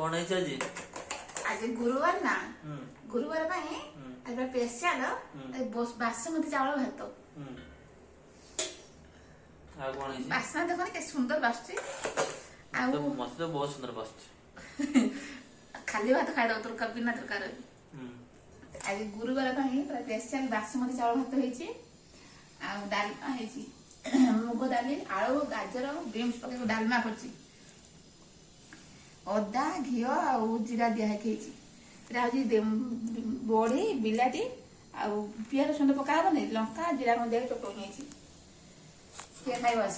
कौन है जी आज गुरुवार ना गुरुवार आज स्पेशल बासमती चावल भात बासना देखो के सुंदर बासुची मत तो बहुत सुंदर बासुची खाली भात खाई दो तोर बिना तरकार आज गुरुवार स्पेशल बासमती चावल भात होईची आ डालमा होईची मुग डाली आलू गाजर बीन्स पके डालमा करची अदा घी आउ जीरा दिखाई बड़ी बिलाटी आउ पियाज रसुण पका नहीं लंका जीरा दिखाई चटनी खाई बस